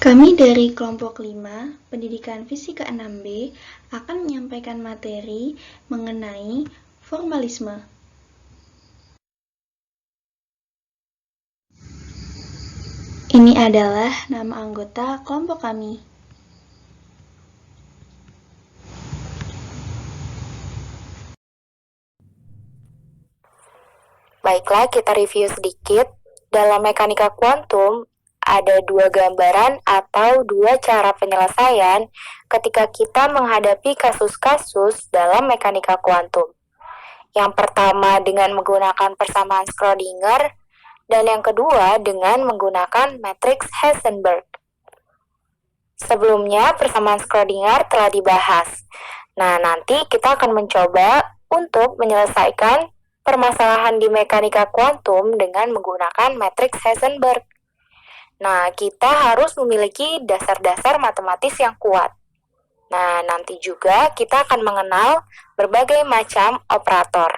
Kami dari kelompok 5, Pendidikan Fisika 6B, akan menyampaikan materi mengenai formalisme. Ini adalah nama anggota kelompok kami. Baiklah, kita review sedikit. Dalam mekanika kuantum, ada dua gambaran atau dua cara penyelesaian ketika kita menghadapi kasus-kasus dalam mekanika kuantum. Yang pertama dengan menggunakan persamaan Schrödinger, dan yang kedua dengan menggunakan matriks Heisenberg. Sebelumnya, persamaan Schrödinger telah dibahas. Nah, nanti kita akan mencoba untuk menyelesaikan permasalahan di mekanika kuantum dengan menggunakan matriks Heisenberg. Nah, kita harus memiliki dasar-dasar matematis yang kuat. Nah, nanti juga kita akan mengenal berbagai macam operator.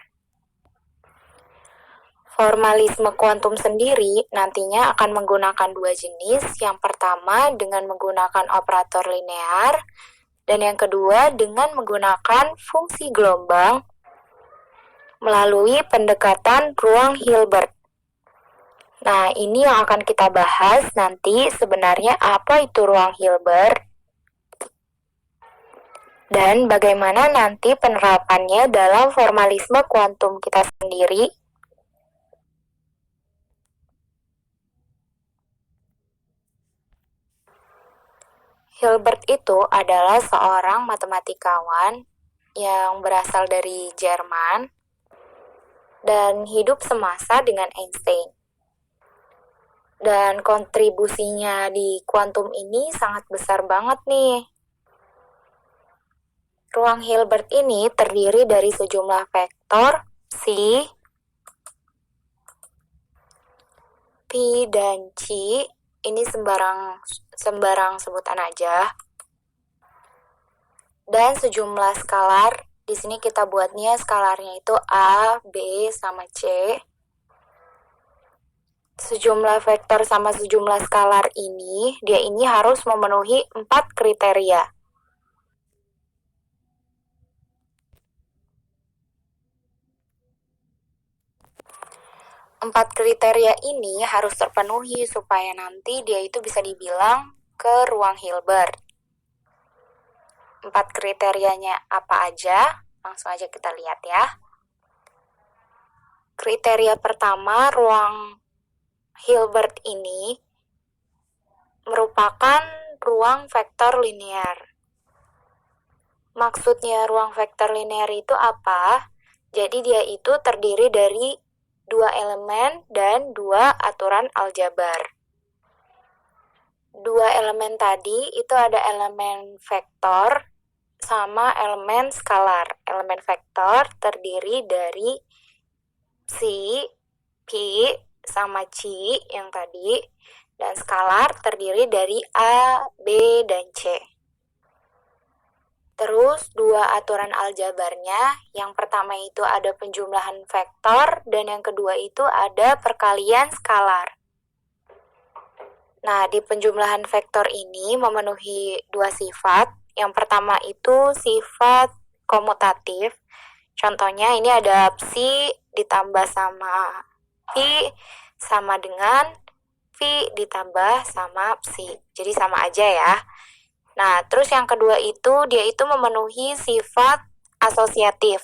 Formalisme kuantum sendiri nantinya akan menggunakan dua jenis. Yang pertama dengan menggunakan operator linear, dan yang kedua dengan menggunakan fungsi gelombang melalui pendekatan ruang Hilbert. Nah, ini yang akan kita bahas nanti sebenarnya apa itu ruang Hilbert dan bagaimana nanti penerapannya dalam formalisme kuantum kita sendiri. Hilbert itu adalah seorang matematikawan yang berasal dari Jerman dan hidup semasa dengan Einstein. Dan kontribusinya di kuantum ini sangat besar banget nih. Ruang Hilbert ini terdiri dari sejumlah vektor psi, pi, dan chi. Ini sembarang sebutan aja. Dan sejumlah skalar. Di sini kita buatnya skalarnya itu A, B, sama C. Sejumlah vektor sama sejumlah skalar ini, dia ini harus memenuhi 4 kriteria. Empat kriteria ini harus terpenuhi supaya nanti dia itu bisa dibilang ke ruang Hilbert. 4 kriterianya apa aja? Langsung aja kita lihat ya. Kriteria pertama, ruang Hilbert ini merupakan ruang vektor linear. Maksudnya ruang vektor linear itu apa? Jadi dia itu terdiri dari 2 elemen dan 2 aturan aljabar. 2 elemen tadi itu ada elemen vektor sama elemen skalar. Elemen vektor terdiri dari psi, pi, sama chi yang tadi, dan skalar terdiri dari A, B, dan C. Terus dua aturan aljabarnya, yang pertama itu ada penjumlahan vektor, dan yang kedua itu ada perkalian skalar. Nah, di penjumlahan vektor ini memenuhi dua sifat. Yang pertama itu sifat komutatif. Contohnya ini ada psi ditambah sama pi sama dengan pi ditambah sama psi. Jadi sama aja ya. Nah, terus yang kedua itu dia itu memenuhi sifat asosiatif.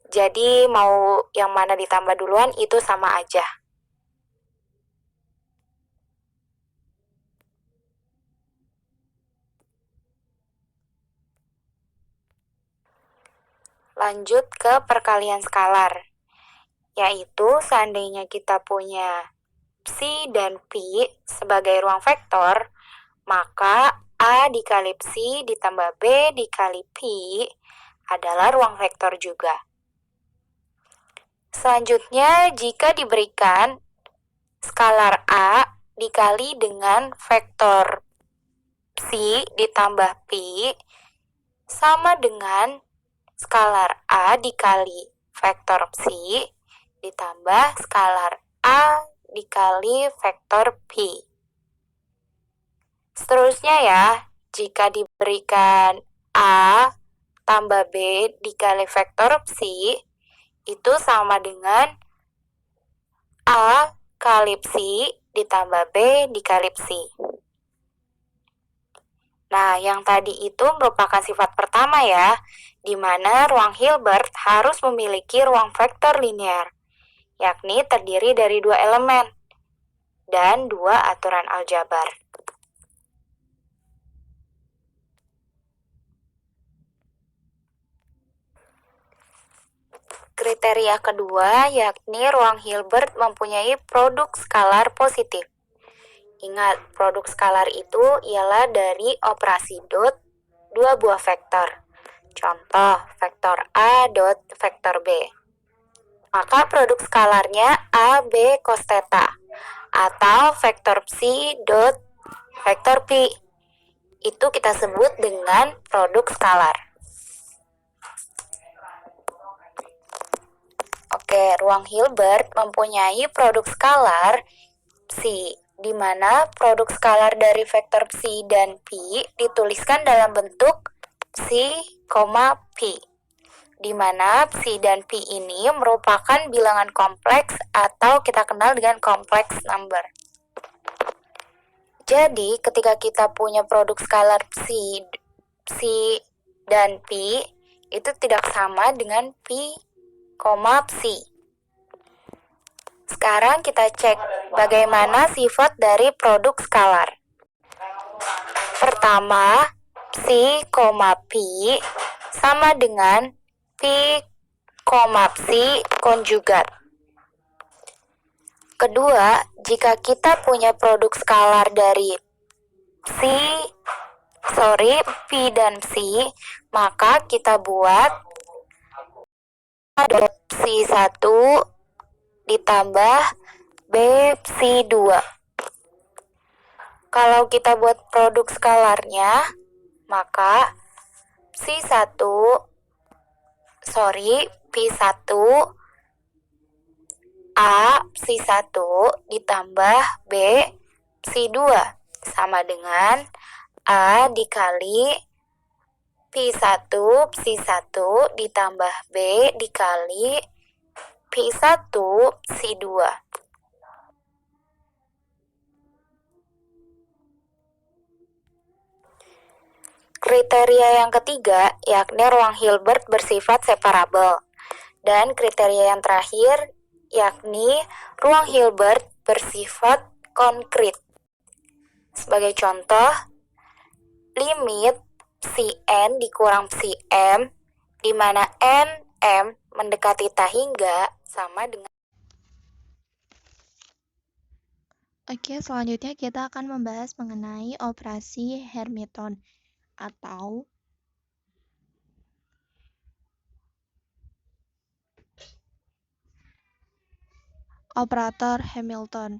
Jadi mau yang mana ditambah duluan itu sama aja. Lanjut ke perkalian skalar. Yaitu seandainya kita punya psi dan pi sebagai ruang vektor, maka A dikali psi ditambah B dikali pi adalah ruang vektor juga. Selanjutnya, jika diberikan skalar A dikali dengan vektor psi ditambah pi sama dengan skalar A dikali vektor psi ditambah skalar A dikali vektor pi. Seterusnya ya, jika diberikan A tambah B dikali vektor psi, itu sama dengan A kali psi ditambah B dikali psi. Nah, yang tadi itu merupakan sifat pertama ya, di mana ruang Hilbert harus memiliki ruang vektor linear, yakni terdiri dari dua elemen dan dua aturan aljabar. Kriteria kedua yakni ruang Hilbert mempunyai produk skalar positif. Ingat, produk skalar itu ialah dari operasi dot dua buah vektor. Contoh, vektor A dot vektor B. Maka produk skalarnya A, B, cos theta. Atau vektor psi dot vektor pi. Itu kita sebut dengan produk skalar. Oke, ruang Hilbert mempunyai produk skalar psi, di mana produk skalar dari vektor psi dan pi dituliskan dalam bentuk psi, pi, di mana psi dan pi ini merupakan bilangan kompleks atau kita kenal dengan complex number. Jadi, ketika kita punya produk skalar psi dan pi, itu tidak sama dengan pi, psi. Sekarang kita cek bagaimana sifat dari produk skalar. Pertama, psi, pi sama dengan pi, psi konjugat. Kedua, jika kita punya produk skalar dari pi dan psi, maka kita buat dot psi 1 ditambah B psi 2. Kalau kita buat produk skalarnya, maka pi 1 A psi 1 ditambah B psi 2 sama dengan A dikali pi 1 psi 1 ditambah B dikali pi 1 psi 2. Kriteria yang ketiga yakni ruang Hilbert bersifat separabel. Dan kriteria yang terakhir yakni ruang Hilbert bersifat konkret. Sebagai contoh, limit psi n dikurang psi m, di mana n, m mendekati tak hingga sama dengan. Oke, selanjutnya kita akan membahas mengenai operasi Hermiton atau operator Hamilton.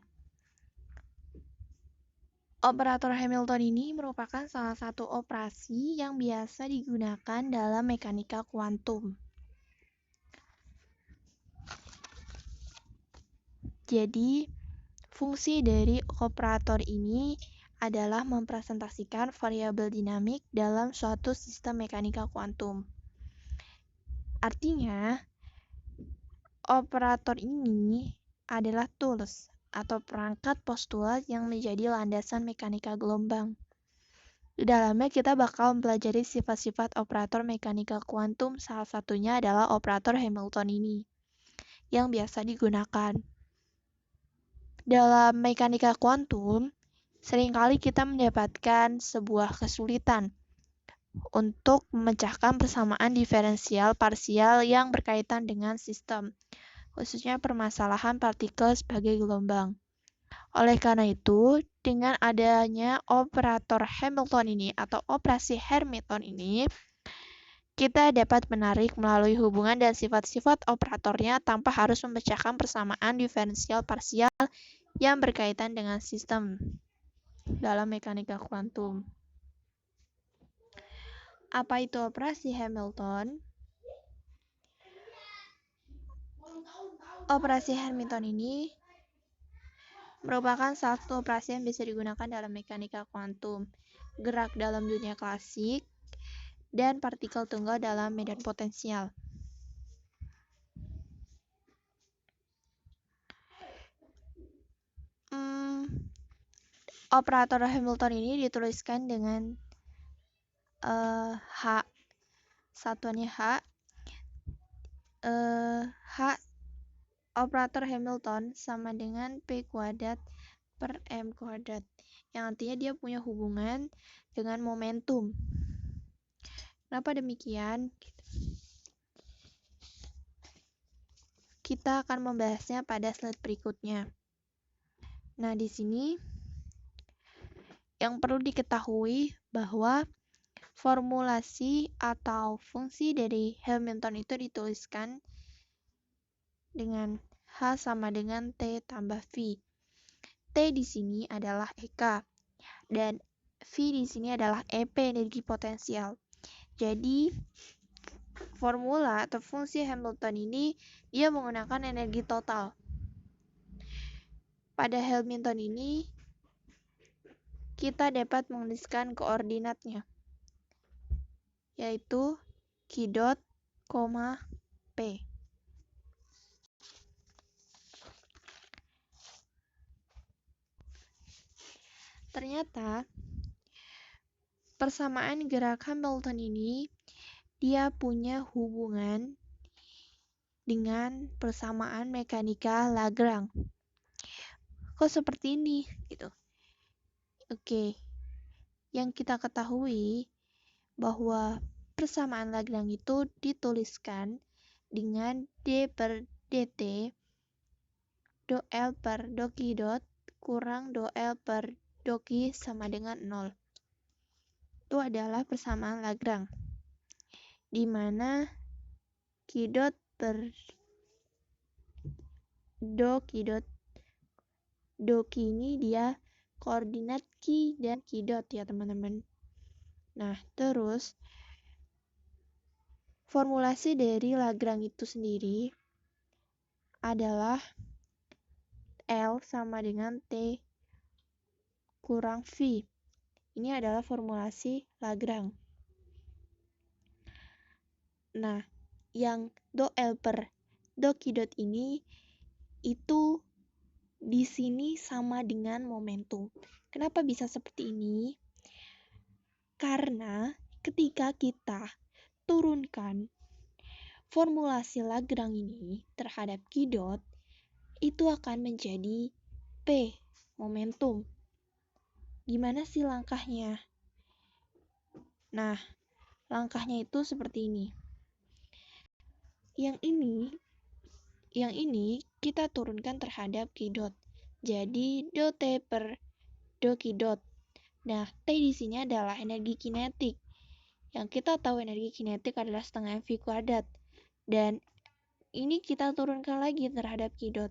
Operator Hamilton ini merupakan salah satu operasi yang biasa digunakan dalam mekanika kuantum. Jadi, fungsi dari operator ini adalah mempresentasikan variabel dinamik dalam suatu sistem mekanika kuantum. Artinya, operator ini adalah tools atau perangkat postulat yang menjadi landasan mekanika gelombang. Di dalamnya kita bakal mempelajari sifat-sifat operator mekanika kuantum, salah satunya adalah operator Hamilton ini yang biasa digunakan. Dalam mekanika kuantum, seringkali kita mendapatkan sebuah kesulitan untuk memecahkan persamaan diferensial parsial yang berkaitan dengan sistem, khususnya permasalahan partikel sebagai gelombang. Oleh karena itu, dengan adanya operator Hamilton ini atau operasi Hermiton ini, kita dapat menarik melalui hubungan dan sifat-sifat operatornya tanpa harus memecahkan persamaan diferensial parsial yang berkaitan dengan sistem dalam mekanika kuantum. Apa itu operasi Hamilton? Operasi Hamilton ini merupakan satu operasi yang bisa digunakan dalam mekanika kuantum, gerak dalam dunia klasik, dan partikel tunggal dalam medan potensial. Operator Hamilton ini dituliskan dengan H, satuannya H. H operator Hamilton sama dengan P kuadrat per M kuadrat, yang artinya dia punya hubungan dengan momentum. Kenapa demikian? Kita akan membahasnya pada slide berikutnya. Nah, di sini yang perlu diketahui bahwa formulasi atau fungsi dari Hamilton itu dituliskan dengan H sama dengan T tambah V. T di sini adalah EK dan V di sini adalah EP, energi potensial. Jadi formula atau fungsi Hamilton ini dia menggunakan energi total. Pada Hamilton ini kita dapat menuliskan koordinatnya, yaitu Q dot, P. Ternyata persamaan gerak Hamilton ini dia punya hubungan dengan persamaan mekanika Lagrange. Kok seperti ini gitu? Oke. Yang kita ketahui bahwa persamaan Lagrange itu dituliskan dengan D per dt do L per do Q dot kurang do L per do Q sama dengan 0. Itu adalah persamaan Lagrange, di mana Q dot per do Q dot do Q ini dia koordinat Q dan Q dot ya teman-teman. Nah, terus formulasi dari Lagrange itu sendiri adalah L sama dengan T kurang V. Ini adalah formulasi Lagrange. Nah, yang do L per do Q dot ini itu di sini sama dengan momentum. Kenapa bisa seperti ini? Karena ketika kita turunkan formulasi Lagrange ini terhadap Q dot, itu akan menjadi P, momentum. Gimana sih langkahnya? Nah, langkahnya itu seperti ini. Yang ini kita turunkan terhadap Q dot. Jadi do T per do Q dot. Nah, T di sini adalah energi kinetik. Yang kita tahu energi kinetik adalah setengah mv kuadrat. Dan ini kita turunkan lagi terhadap Q dot,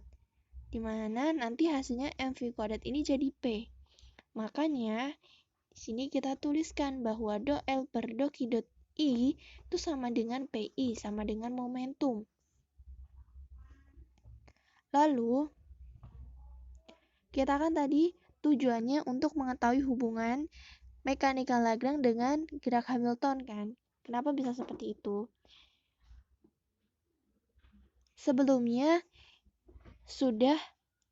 dimana nanti hasilnya mv kuadrat ini jadi P. Makanya di sini kita tuliskan bahwa do L per do Q dot I itu sama dengan PI, sama dengan momentum. Lalu kita kan tadi tujuannya untuk mengetahui hubungan mekanika Lagrange dengan gerak Hamilton kan? Kenapa bisa seperti itu? Sebelumnya sudah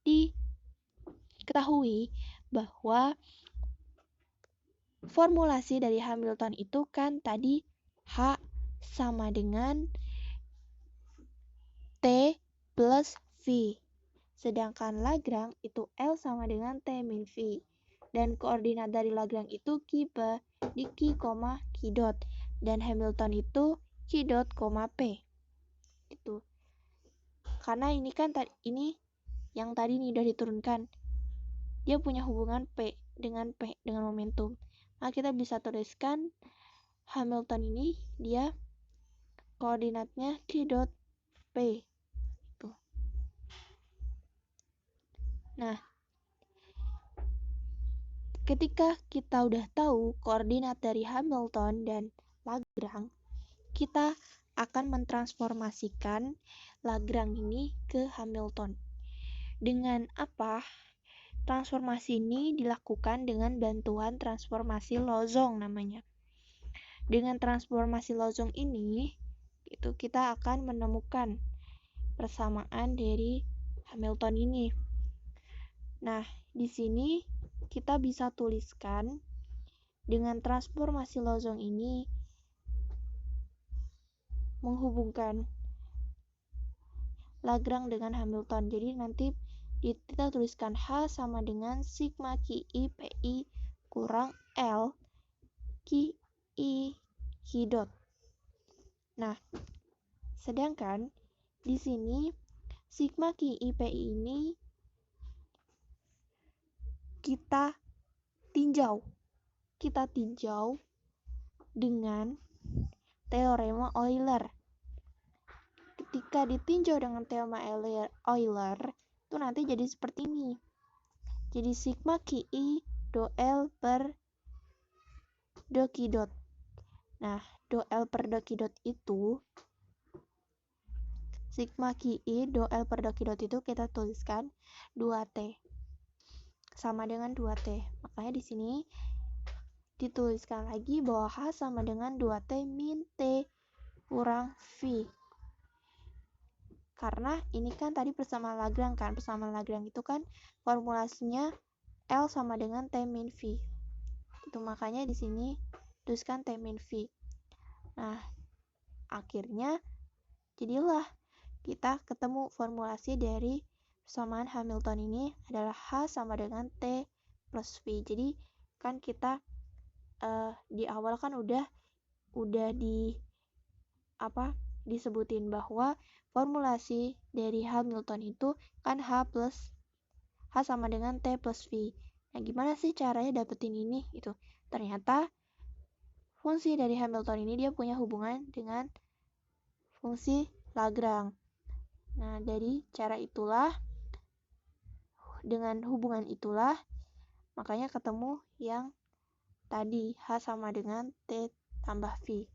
diketahui bahwa formulasi dari Hamilton itu kan tadi H sama dengan T plus V. Sedangkan Lagrange itu L sama dengan T min V. Dan koordinat dari Lagrange itu Q per di Q, Q dot. Dan Hamilton itu Q dot, P. Gitu. Karena ini kan ini yang tadi nih udah diturunkan. Dia punya hubungan P dengan momentum. Nah, kita bisa tuliskan Hamilton ini dia koordinatnya Q dot P. Tuh. Nah, ketika kita udah tahu koordinat dari Hamilton dan Lagrange, kita akan mentransformasikan Lagrange ini ke Hamilton. Dengan apa? Transformasi ini dilakukan dengan bantuan transformasi Lozong namanya. Dengan transformasi Lozong ini, itu kita akan menemukan persamaan dari Hamilton ini. Nah, di sini kita bisa tuliskan dengan transformasi Lozong ini menghubungkan Lagrange dengan Hamilton. Jadi nanti kita tuliskan H sama dengan sigma QI PI kurang L QI Q dot. Nah, sedangkan di sini sigma QI PI ini kita tinjau dengan teorema Euler. Ketika ditinjau dengan teorema Euler, itu nanti jadi seperti ini. Jadi sigma QI do L per do Q dot. Nah, do L per do Q dot itu, sigma QI do L per do Q dot itu kita tuliskan 2T. Sama dengan 2T. Makanya di sini dituliskan lagi bahwa H sama dengan 2T min T kurang V. Karena ini kan tadi persamaan Lagrange kan. Persamaan Lagrange itu kan formulasinya L sama dengan T min V. Itu makanya di sini tuliskan T min V. Nah, akhirnya jadilah kita ketemu formulasi dari persamaan Hamilton ini adalah H sama dengan T plus V. Jadi kan kita di awal kan udah disebutin bahwa formulasi dari Hamilton itu kan H sama dengan T plus V. Nah, gimana sih caranya dapetin ini? Itu ternyata fungsi dari Hamilton ini dia punya hubungan dengan fungsi Lagrange. Nah, dari cara itulah, dengan hubungan itulah, makanya ketemu yang tadi H sama dengan T tambah V.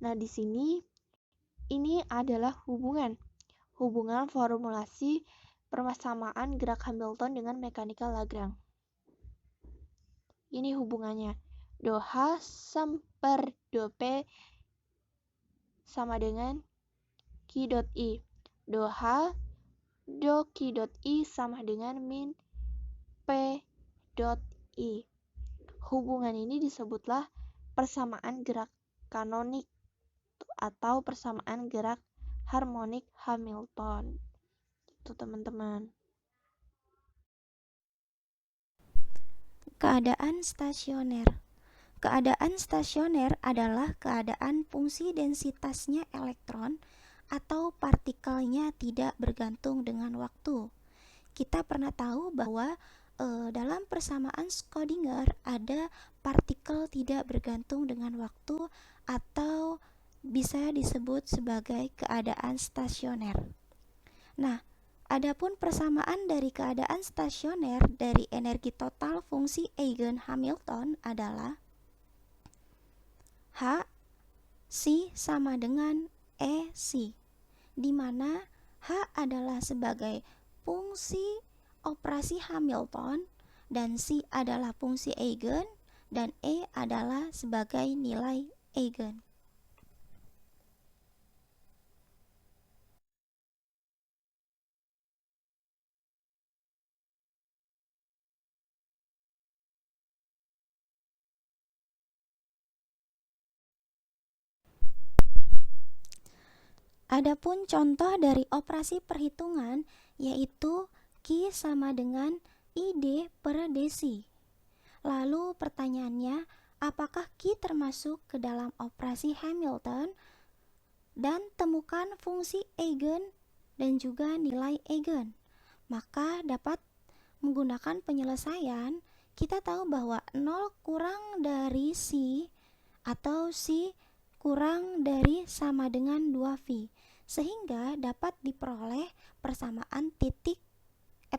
Nah, di sini ini adalah hubungan formulasi persamaan gerak Hamilton dengan mekanika Lagrange. Ini hubungannya. Do H per do P sama dengan Q dot I. Do H do Q dot I sama dengan min P dot I. Hubungan ini disebutlah persamaan gerak kanonik atau persamaan gerak harmonik Hamilton. Itu teman-teman. Keadaan stasioner. Keadaan stasioner adalah keadaan fungsi densitasnya elektron atau partikelnya tidak bergantung dengan waktu. Kita pernah tahu bahwa dalam persamaan Schrödinger ada partikel tidak bergantung dengan waktu atau bisa disebut sebagai keadaan stasioner. Nah, adapun persamaan dari keadaan stasioner dari energi total fungsi eigen Hamilton adalah H C sama dengan E C, di mana H adalah sebagai fungsi operasi Hamilton dan C adalah fungsi eigen dan E adalah sebagai nilai eigen. Adapun contoh dari operasi perhitungan yaitu Q sama dengan ID per desi. Lalu pertanyaannya, apakah Q termasuk ke dalam operasi Hamilton? Dan temukan fungsi eigen dan juga nilai eigen. Maka dapat menggunakan penyelesaian, kita tahu bahwa 0 kurang dari C atau C kurang dari sama dengan 2V, sehingga dapat diperoleh persamaan 3.26,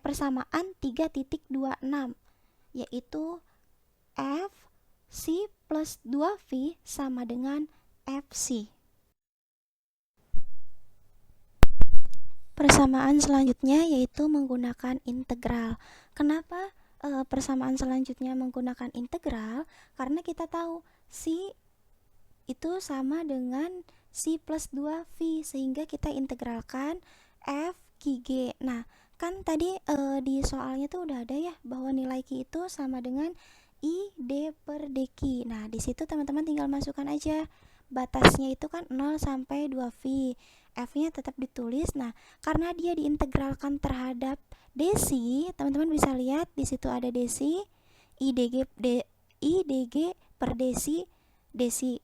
yaitu F C plus 2V sama dengan FC. Persamaan selanjutnya yaitu menggunakan integral. Kenapa persamaan selanjutnya menggunakan integral? Karena kita tahu si itu sama dengan si plus 2V, sehingga kita integralkan F Q G. Nah, kan tadi di soalnya tuh udah ada ya bahwa nilai Q itu sama dengan I D per dq. Nah, di situ teman-teman tinggal masukkan aja batasnya itu kan 0 sampai 2V. F-nya tetap ditulis. Nah, karena dia diintegralkan terhadap desi, teman-teman bisa lihat di situ ada desi, IDG per desi.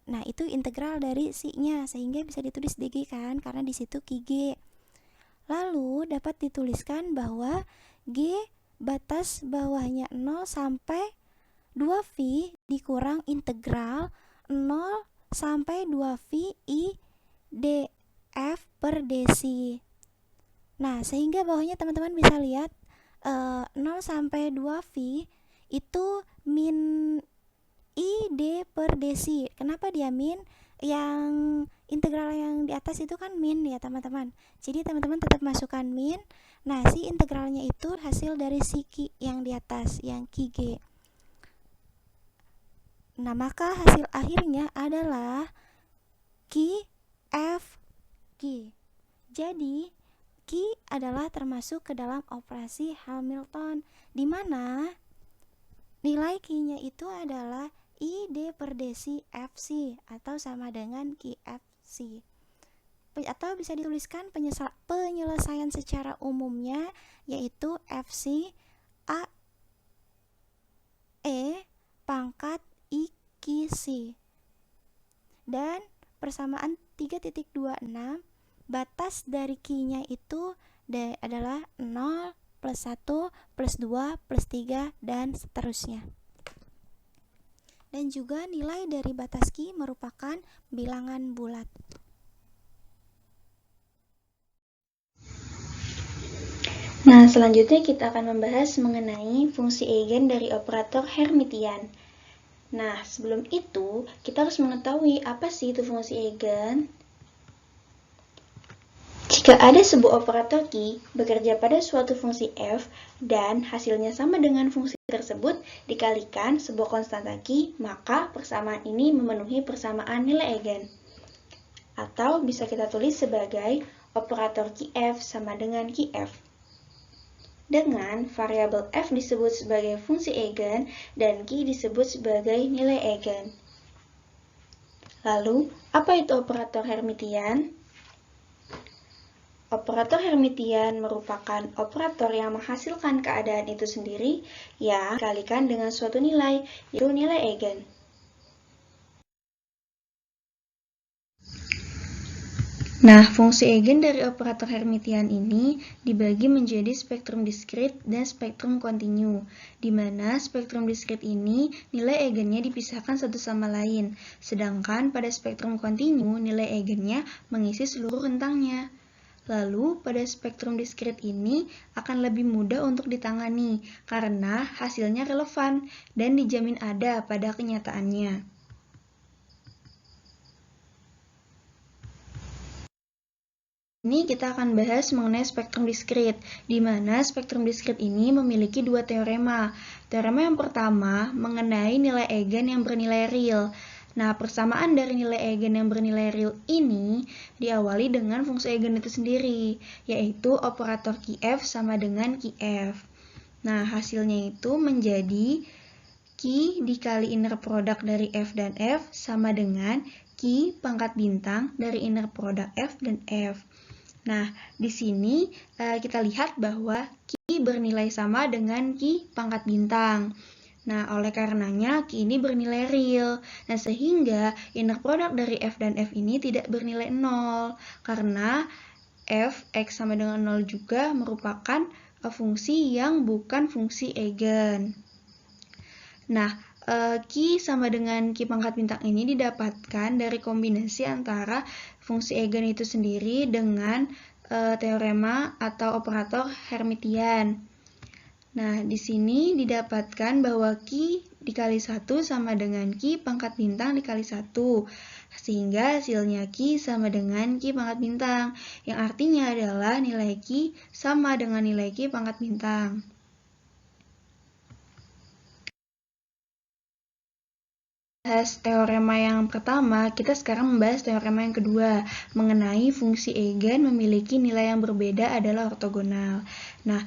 Nah, itu integral dari si-nya sehingga bisa ditulis dg kan karena di situ Qg. Lalu dapat dituliskan bahwa G batas bawahnya 0 sampai 2V dikurang integral 0 sampai 2V I df per desi. Nah, sehingga bawahnya teman-teman bisa lihat 0 sampai 2V itu min I D per desi. Kenapa dia min? Yang integral yang di atas itu kan min ya teman-teman. Jadi teman-teman tetap masukkan min. Nah, si integralnya itu hasil dari si Q yang di atas, yang Qg. Nah, maka hasil akhirnya adalah Q F Q. Jadi Q adalah termasuk ke dalam operasi Hamilton, di mana nilai Q-nya itu adalah I D per desi FC atau sama dengan QFC. Atau bisa dituliskan penyelesaian secara umumnya yaitu FC A E pangkat IQC. Dan persamaan 3.26 batas dari Q-nya itu adalah 0, plus 1, plus 2, plus 3, dan seterusnya. Dan juga nilai dari batas Q merupakan bilangan bulat. Nah, selanjutnya kita akan membahas mengenai fungsi eigen dari operator Hermitian. Nah, sebelum itu, kita harus mengetahui apa sih itu fungsi eigen. Jika ada sebuah operator Q bekerja pada suatu fungsi f dan hasilnya sama dengan fungsi tersebut dikalikan sebuah konstanta Q, maka persamaan ini memenuhi persamaan nilai eigen. Atau bisa kita tulis sebagai operator QF sama dengan QF. Dengan variabel f disebut sebagai fungsi eigen dan Q disebut sebagai nilai eigen. Lalu, apa itu operator Hermitian? Operator Hermitian merupakan operator yang menghasilkan keadaan itu sendiri yang dikalikan dengan suatu nilai, yaitu nilai eigen. Nah, fungsi eigen dari operator Hermitian ini dibagi menjadi spektrum diskrit dan spektrum kontinu, di mana spektrum diskrit ini nilai eigennya dipisahkan satu sama lain, sedangkan pada spektrum kontinu nilai eigennya mengisi seluruh rentangnya. Lalu, pada spektrum diskrit ini akan lebih mudah untuk ditangani karena hasilnya relevan dan dijamin ada pada kenyataannya. Ini kita akan bahas mengenai spektrum diskrit, di mana spektrum diskrit ini memiliki dua teorema. Teorema yang pertama mengenai nilai eigen yang bernilai real. Nah, persamaan dari nilai eigen yang bernilai real ini diawali dengan fungsi eigen itu sendiri, yaitu operator QF sama dengan QF. Nah, hasilnya itu menjadi Q dikali inner product dari F dan F sama dengan Q pangkat bintang dari inner product F dan F. Nah, di sini kita lihat bahwa Q bernilai sama dengan Q pangkat bintang. Nah, oleh karenanya Q ini bernilai real. Nah, sehingga inner product dari F dan F ini tidak bernilai 0. Karena F, X sama dengan 0 juga merupakan fungsi yang bukan fungsi eigen. Nah, Q sama dengan Q pangkat bintang ini didapatkan dari kombinasi antara fungsi eigen itu sendiri dengan teorema atau operator Hermitian. Nah, di sini didapatkan bahwa Q dikali 1 sama dengan Q pangkat bintang dikali 1. Sehingga hasilnya Q sama dengan Q pangkat bintang, yang artinya adalah nilai Q sama dengan nilai Q pangkat bintang. Bahas teorema yang pertama, kita sekarang membahas teorema yang kedua, mengenai fungsi eigen memiliki nilai yang berbeda adalah ortogonal. Nah,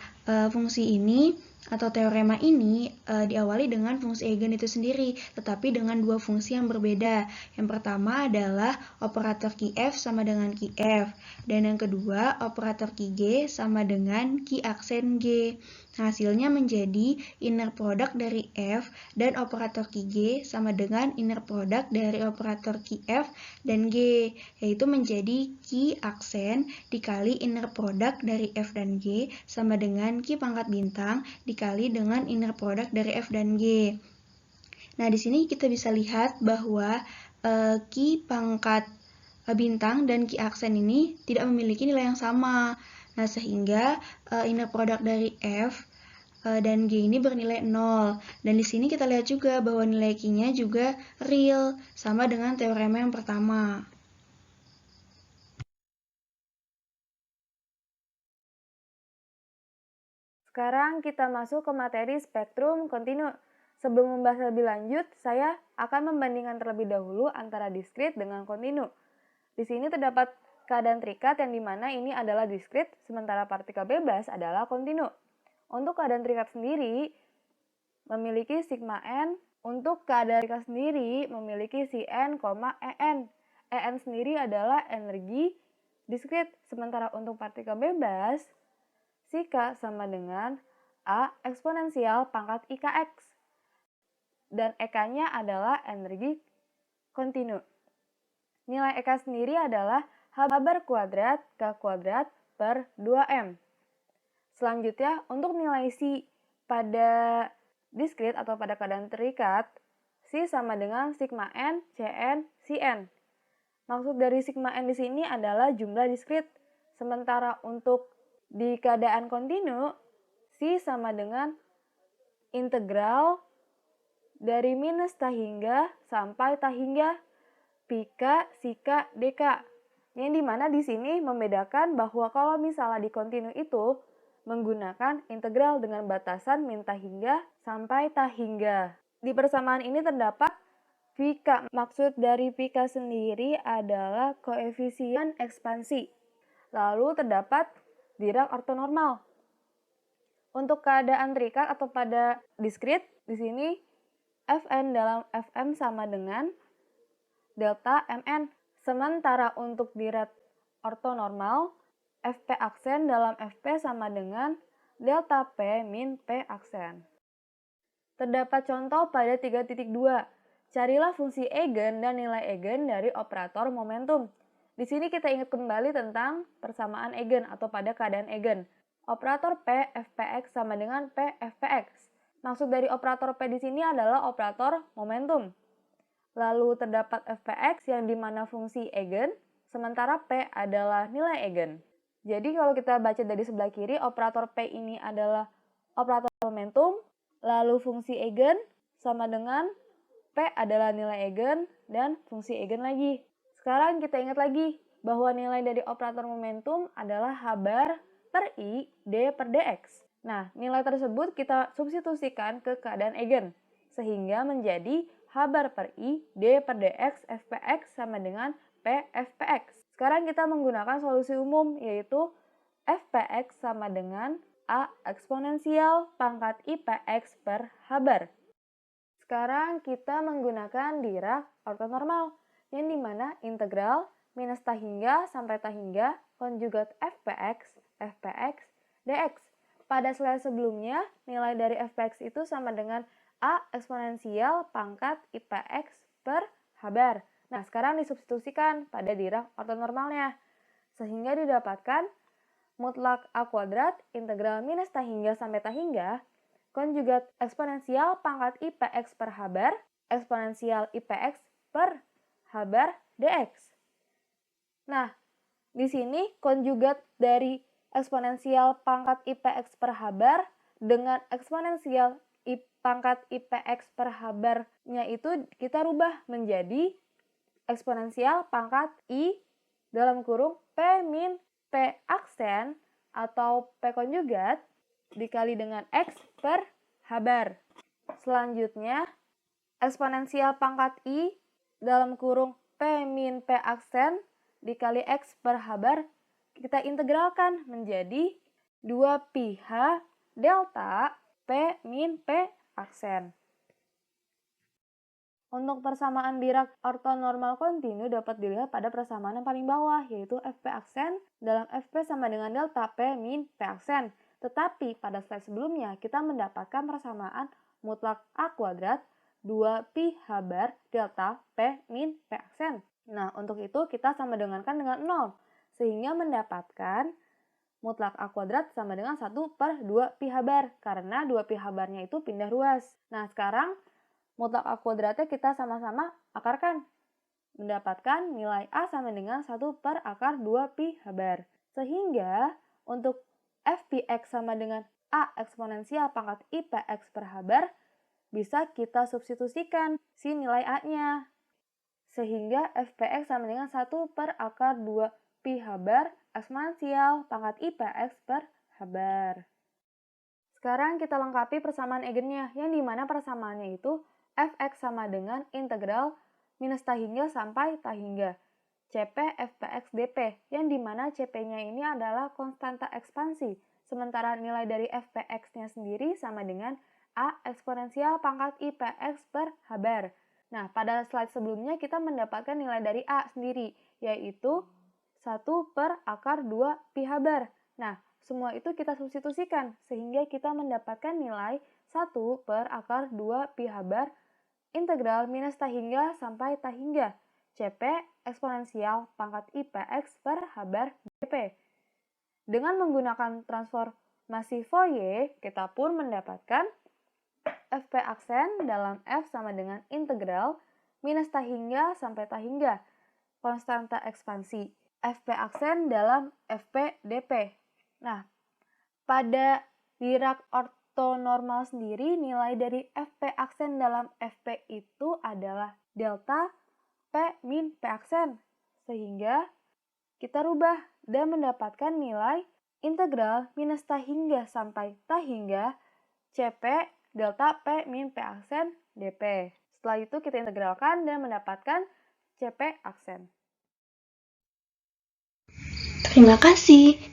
fungsi ini atau teorema ini diawali dengan fungsi eigen itu sendiri, tetapi dengan dua fungsi yang berbeda. Yang pertama adalah operator Qf sama dengan Qf, dan yang kedua operator Qg sama dengan Q aksen G. Hasilnya menjadi inner product dari F dan operator Qg sama dengan inner product dari operator Qf dan G, yaitu menjadi Q aksen dikali inner product dari F dan G sama dengan Q pangkat bintang dikali dengan inner product dari F dan G. Nah, di sini kita bisa lihat bahwa Q pangkat bintang dan Q aksen ini tidak memiliki nilai yang sama. Nah, sehingga inner product dari F dan G ini bernilai 0. Dan di sini kita lihat juga bahwa nilai Q-nya juga real, sama dengan teorema yang pertama. Sekarang kita masuk ke materi spektrum kontinu. Sebelum membahas lebih lanjut, saya akan membandingkan terlebih dahulu antara diskrit dengan kontinu. Di sini terdapat keadaan terikat yang dimana ini adalah diskrit, sementara partikel bebas adalah kontinu. Untuk keadaan terikat sendiri, memiliki sigma n. Untuk keadaan terikat sendiri, memiliki si n, en. En sendiri adalah energi diskrit, sementara untuk partikel bebas, si K sama dengan A eksponensial pangkat IKX. Dan EK-nya adalah energi kontinu. Nilai EK sendiri adalah H bar kuadrat K kuadrat per 2M. Selanjutnya, untuk nilai C pada diskrit atau pada keadaan terikat, C sama dengan sigma N, Cn, Cn. Maksud dari sigma N di sini adalah jumlah diskrit. Sementara untuk di keadaan kontinu, C sama dengan integral dari minus ta hingga sampai ta hingga pika, sika, dk. Yang dimana di sini membedakan bahwa kalau misalnya di kontinu itu menggunakan integral dengan batasan min ta hingga sampai ta hingga. Di persamaan ini terdapat pika. Maksud dari pika sendiri adalah koefisien ekspansi. Lalu terdapat Dirac ortonormal. Untuk keadaan terikat atau pada diskrit, di sini Fn dalam Fm sama dengan delta Mn. Sementara untuk Dirac ortonormal, Fp aksen dalam Fp sama dengan delta P min P aksen. Terdapat contoh pada 3.2. Carilah fungsi eigen dan nilai eigen dari operator momentum. Di sini kita ingat kembali tentang persamaan eigen atau pada keadaan eigen. Operator P Fpx sama dengan P Fpx. Maksud dari operator P di sini adalah operator momentum. Lalu terdapat Fpx yang dimana fungsi eigen, sementara P adalah nilai eigen. Jadi kalau kita baca dari sebelah kiri, operator P ini adalah operator momentum, lalu fungsi eigen sama dengan P adalah nilai eigen dan fungsi eigen lagi. Sekarang kita ingat lagi bahwa nilai dari operator momentum adalah H bar per I D per dx. Nah, nilai tersebut kita substitusikan ke keadaan eigen, sehingga menjadi H bar per I D per dx Fpx sama dengan P Fpx. Sekarang kita menggunakan solusi umum, yaitu Fpx sama dengan A eksponensial pangkat IPx per H bar. Sekarang kita menggunakan Dirac ortonormal, yang dimana integral minus ta hingga sampai ta hingga konjugat Fpx, Fpx, dx. Pada slide sebelumnya, nilai dari Fpx itu sama dengan A eksponensial pangkat IPx per H bar. Nah, sekarang disubstitusikan pada Dirac ortonormalnya, sehingga didapatkan mutlak A kuadrat integral minus ta hingga sampai ta hingga konjugat eksponensial pangkat IPx per H bar eksponensial IPx per H bar dx. Nah, di sini konjugat dari eksponensial pangkat IPx per H bar dengan eksponensial pangkat IPx per H bar-nya itu kita rubah menjadi eksponensial pangkat I dalam kurung P min P aksen atau P konjugat dikali dengan X per H bar. Selanjutnya, eksponensial pangkat I dalam kurung P min P aksen dikali X per H bar kita integralkan menjadi 2πh delta P min P aksen. Untuk persamaan Dirac ortonormal kontinu dapat dilihat pada persamaan yang paling bawah, yaitu Fp aksen dalam Fp sama dengan delta P min P aksen. Tetapi pada slide sebelumnya kita mendapatkan persamaan mutlak A kuadrat 2πh bar delta P min P aksen. Nah, untuk itu kita sama dengankan dengan 0, sehingga mendapatkan mutlak A kuadrat sama dengan 1 per 2πh bar, karena 2πh barnya itu pindah ruas. Nah, sekarang mutlak A kuadratnya kita sama-sama akarkan. Mendapatkan nilai A sama dengan 1 per akar 2πh bar. Sehingga untuk Fpx sama dengan A eksponensial pangkat IPx per H bar bisa kita substitusikan si nilai A-nya. Sehingga Fpx sama dengan 1 per akar 2πh bar eksponensial pangkat IPx per H bar. Sekarang kita lengkapi persamaan eigennya, yang dimana persamaannya itu Fx sama dengan integral minus t hingga sampai t hingga Cp Fpx dp, yang dimana Cp-nya ini adalah konstanta ekspansi, sementara nilai dari Fpx-nya sendiri sama dengan A eksponensial pangkat IPx per H bar. Nah, pada slide sebelumnya kita mendapatkan nilai dari A sendiri, yaitu 1 per akar 2πh bar. Nah, semua itu kita substitusikan, sehingga kita mendapatkan nilai 1 per akar 2πh bar integral minus t hingga sampai t hingga Cp eksponensial pangkat IPx per H bar dp. Dengan menggunakan transformasi Fourier, kita pun mendapatkan Fp aksen dalam F sama dengan integral minus t hingga sampai t hingga konstanta ekspansi Fp aksen dalam Fp dp. Nah, pada Dirac ortonormal sendiri, nilai dari Fp aksen dalam Fp itu adalah delta P min P aksen. Sehingga kita rubah dan mendapatkan nilai integral minus t hingga sampai t hingga Cp delta P min P aksen dp. Setelah itu kita integralkan dan mendapatkan Cp aksen. Terima kasih.